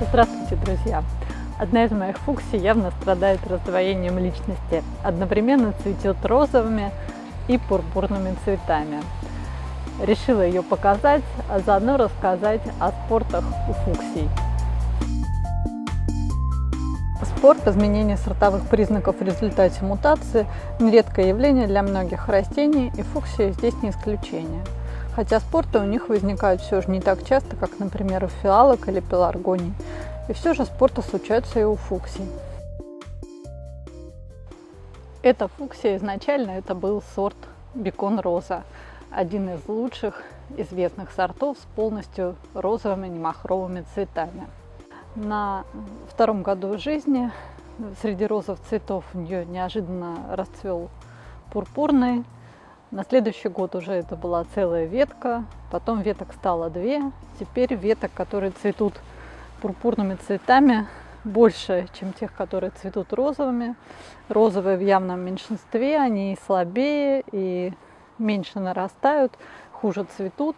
Здравствуйте, друзья! Одна из моих фуксий явно страдает раздвоением личности. Одновременно цветет розовыми и пурпурными цветами. Решила ее показать, а заодно рассказать о спортах у фуксий. Спорт, изменение сортовых признаков в результате мутации – нередкое явление для многих растений, и фуксия здесь не исключение. Хотя спорты у них возникают все же не так часто, как, например, у фиалок или пеларгоний. И все же спорты случаются и у фуксий. Эта фуксия изначально это был сорт Бекон Роза, один из лучших известных сортов с полностью розовыми немахровыми цветами. На втором году жизни среди розовых цветов у нее неожиданно расцвел пурпурный. На следующий год уже это была целая ветка, потом веток стало две. Теперь веток, которые цветут пурпурными цветами, больше, чем тех, которые цветут розовыми. Розовые в явном меньшинстве, они и слабее, и меньше нарастают, хуже цветут.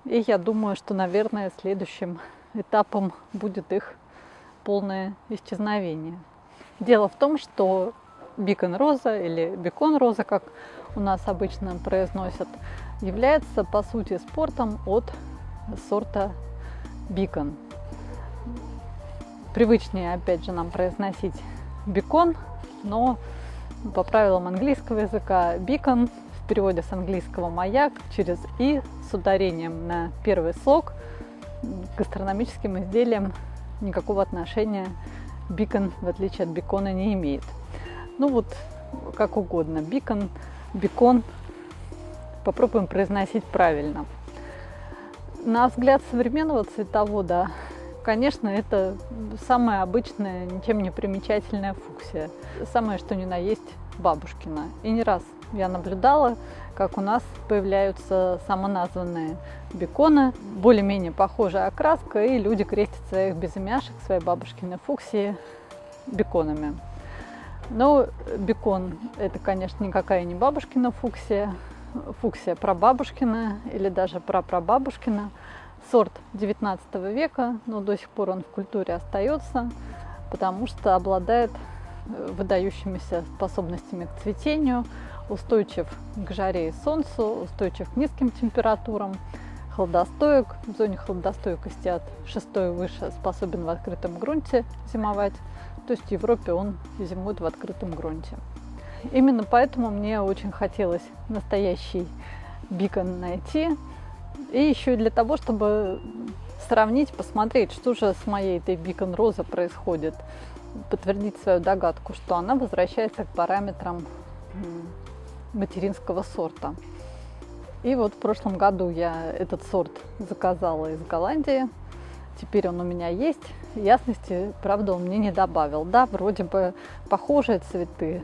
И я думаю, что, наверное, следующим этапом будет их полное исчезновение. Дело в том, что Бекон Роза или Бекон Роза, как у нас обычно произносят, является по сути спортом от сорта Бекон. Привычнее, опять же, нам произносить бекон, но по правилам английского языка бекон в переводе с английского маяк через и с ударением на первый слог к гастрономическим изделиям никакого отношения бекон, в отличие от бекона, не имеет. Ну вот, как угодно, бекон, бекон, попробуем произносить правильно. На взгляд современного цветовода, конечно, это самая обычная, ничем не примечательная фуксия. Самое что ни на есть бабушкина. И не раз я наблюдала, как у нас появляются самоназванные беконы, более-менее похожая окраска, и люди крестят своих безымяшек, свои бабушкины фуксии беконами. Но бекон – это, конечно, никакая не бабушкина фуксия. Фуксия прабабушкина или даже прапрабабушкина. Сорт 19 века, но до сих пор он в культуре остается, потому что обладает выдающимися способностями к цветению, устойчив к жаре и солнцу, устойчив к низким температурам, холодостоек. В зоне холодостойкости от 6 и выше способен в открытом грунте зимовать. То есть в Европе он зимует в открытом грунте. Именно поэтому мне очень хотелось настоящий бекон найти. И еще и для того, чтобы сравнить, посмотреть, что же с моей этой Бекон Роза происходит. Подтвердить свою догадку, что она возвращается к параметрам материнского сорта. И вот в прошлом году я этот сорт заказала из Голландии. Теперь он у меня есть. Ясности, правда, он мне не добавил. Да, вроде бы похожие цветы,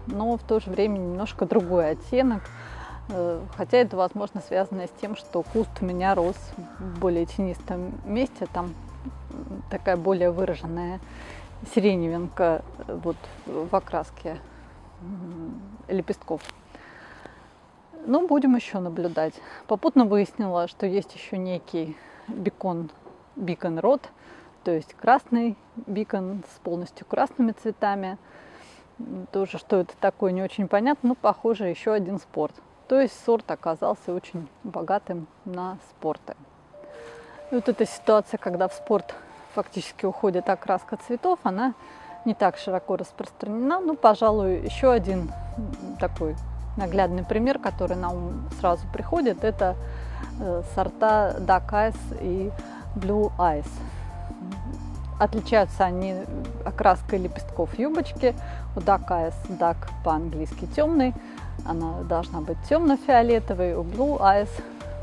но в то же время немножко другой оттенок. Хотя это, возможно, связано с тем, что куст у меня рос в более тенистом месте. Там такая более выраженная сиреневинка вот в окраске лепестков. Ну, будем еще наблюдать. Попутно выяснила, что есть еще некий бекон род, то есть красный бекон с полностью красными цветами. Тоже, что это такое, не очень понятно, но похоже еще один спорт. То есть сорт оказался очень богатым на спорты. И вот эта ситуация, когда в спорт фактически уходит окраска цветов, она не так широко распространена. Но, пожалуй, еще один такой наглядный пример, который на ум сразу приходит, это сорта Duck Eyes и Blue Eyes. Отличаются они окраской лепестков юбочки. У Duck Eyes duck по-английски темный, она должна быть темно-фиолетовой, у Blue Eyes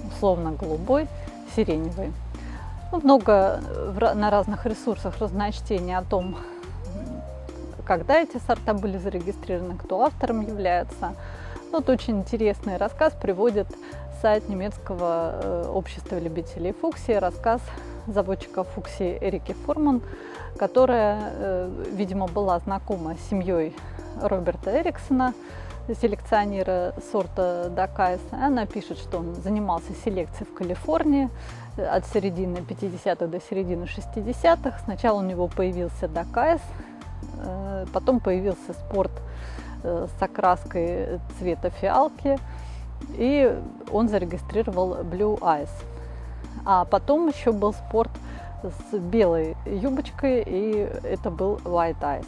условно голубой, сиреневый. Много на разных ресурсах разночтений о том, когда эти сорта были зарегистрированы, кто автором является. Вот очень интересный рассказ приводит сайт немецкого общества любителей фуксии, рассказ заводчика фуксии Эрики Фурман, которая, видимо, была знакома с семьей Роберта Эриксона, селекционера сорта Дакайс. Она пишет, что он занимался селекцией в Калифорнии от середины 50-х до середины 60-х. Сначала у него появился Дакайс, потом появился спорт с окраской цвета фиалки, и он зарегистрировал Blue Eyes. А потом еще был спорт с белой юбочкой, и это был White Eyes.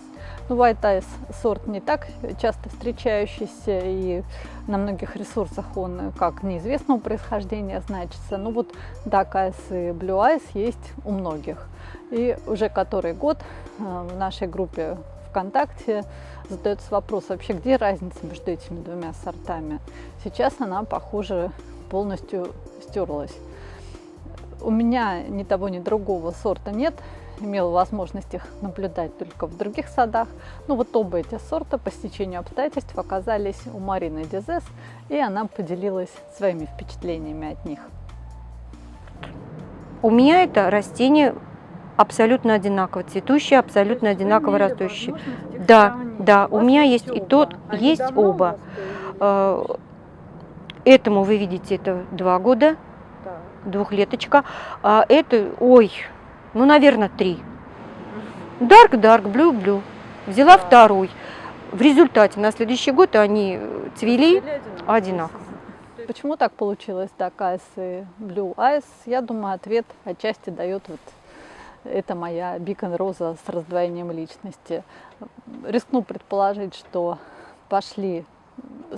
Ну, White Eyes сорт не так часто встречающийся, и на многих ресурсах он как неизвестного происхождения значится. Ну вот Dark Eyes и Blue Eyes есть у многих. И уже который год в нашей группе ВКонтакте задается вопрос, вообще где разница между этими двумя сортами. Сейчас она, похоже, полностью стерлась. У меня ни того, ни другого сорта нет. Имела возможность их наблюдать только в других садах. Но вот оба эти сорта по стечению обстоятельств оказались у Марины Дезес, и она поделилась своими впечатлениями от них. У меня это растение абсолютно одинаково цветущее, абсолютно одинаково растущее. Да, да, у меня есть и тот, есть оба. Этому вы видите, это 2 года, двухлеточка, а это, ой, ну, наверное, 3. Dark, Blue, Blue. Взяла второй. В результате на следующий год они цвели одинаково. Почему так получилось, Dark Eyes и Blue Eyes? Я думаю, ответ отчасти дает вот эта моя Beacon роза с раздвоением личности. Рискну предположить, что пошли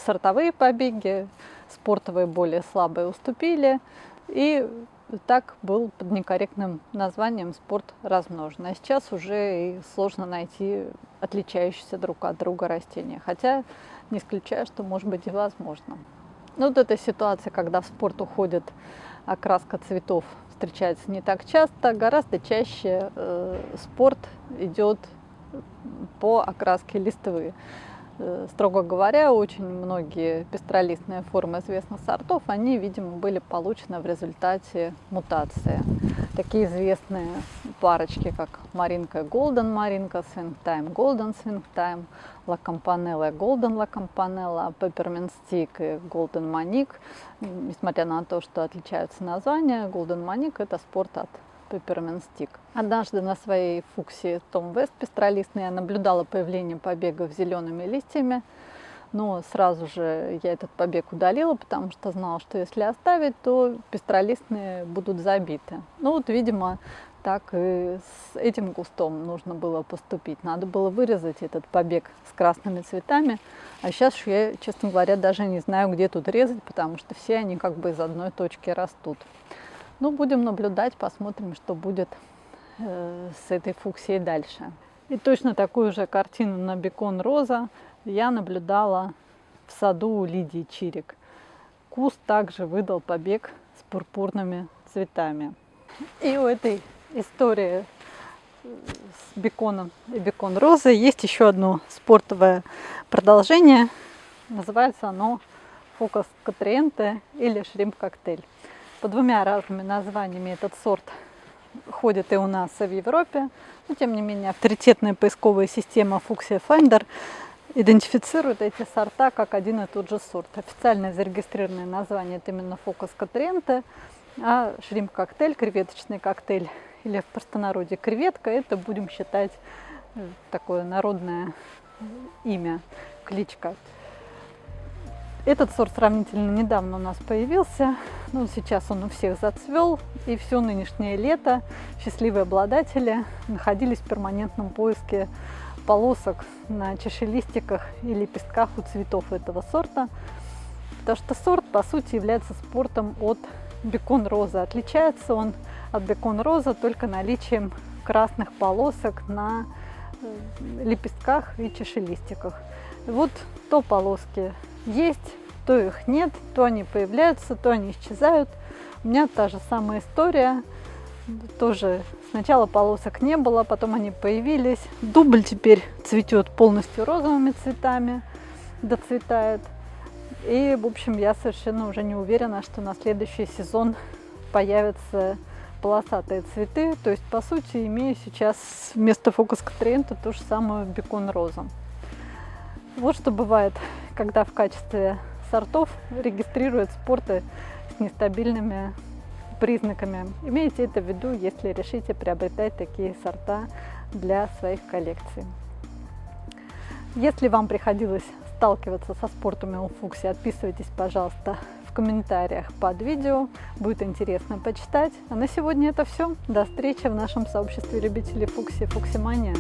сортовые побеги, спортовые более слабые уступили, и так был под некорректным названием спорт размножен. А сейчас уже и сложно найти отличающиеся друг от друга растения, хотя не исключаю, что может быть и возможно. Но вот эта ситуация, когда в спорт уходит окраска цветов, встречается не так часто, гораздо чаще спорт идет по окраске листвы. Строго говоря, очень многие пестролистные формы известных сортов, они, видимо, были получены в результате мутации. Такие известные парочки, как Маринка и Голден Маринка, Swing Time, Golden Swing Time, La Campanella и Golden La Campanella, Peppermint Stick и Golden Manic. Несмотря на то, что отличаются названия, Golden Manic – это спорт от Peppermint Stick. Однажды на своей фуксии Tom West пестролистной я наблюдала появление побегов с зелеными листьями, но сразу же я этот побег удалила, потому что знала, что если оставить, то пестролистные будут забиты. Ну вот, видимо, так и с этим кустом нужно было поступить. Надо было вырезать этот побег с красными цветами, а сейчас я, честно говоря, даже не знаю, где тут резать, потому что все они как бы из одной точки растут. Ну, будем наблюдать, посмотрим, что будет с этой фуксией дальше. И точно такую же картину на Beacon роза я наблюдала в саду у Лидии Чирик. Куст также выдал побег с пурпурными цветами. И у этой истории с Beacon и Beacon розой есть еще одно спортовое продолжение. Называется оно Focus Catriente или Shrimp Cocktail. Под двумя разными названиями этот сорт ходит и у нас, и в Европе. Но, тем не менее, авторитетная поисковая система Fuchsia Finder идентифицирует эти сорта как один и тот же сорт. Официальное зарегистрированное название – это именно Focus Catriente, а Shrimp Cocktail, креветочный коктейль, или в простонародье креветка – это, будем считать, такое народное имя, кличка. Этот сорт сравнительно недавно у нас появился, но сейчас он у всех зацвел, и все нынешнее лето счастливые обладатели находились в перманентном поиске полосок на чашелистиках и лепестках у цветов этого сорта, потому что сорт, по сути, является спортом от Beacon розы. Отличается он от Beacon розы только наличием красных полосок на лепестках и чашелистиках. Вот то полоски есть, то их нет, то они появляются, то они исчезают. У меня та же самая история. Тоже сначала полосок не было, потом они появились. Дубль теперь цветет полностью розовыми цветами, доцветает. И, в общем, я совершенно уже не уверена, что на следующий сезон появятся полосатые цветы. То есть, по сути, имею сейчас вместо Focus Catriente ту же самую Beacon розу. Вот что бывает, когда в качестве сортов регистрируют спорты с нестабильными признаками. Имейте это в виду, если решите приобретать такие сорта для своих коллекций. Если вам приходилось сталкиваться со спортами у фуксии, отписывайтесь, пожалуйста, в комментариях под видео. Будет интересно почитать. А на сегодня это все. До встречи в нашем сообществе любителей фуксии «Фуксимания».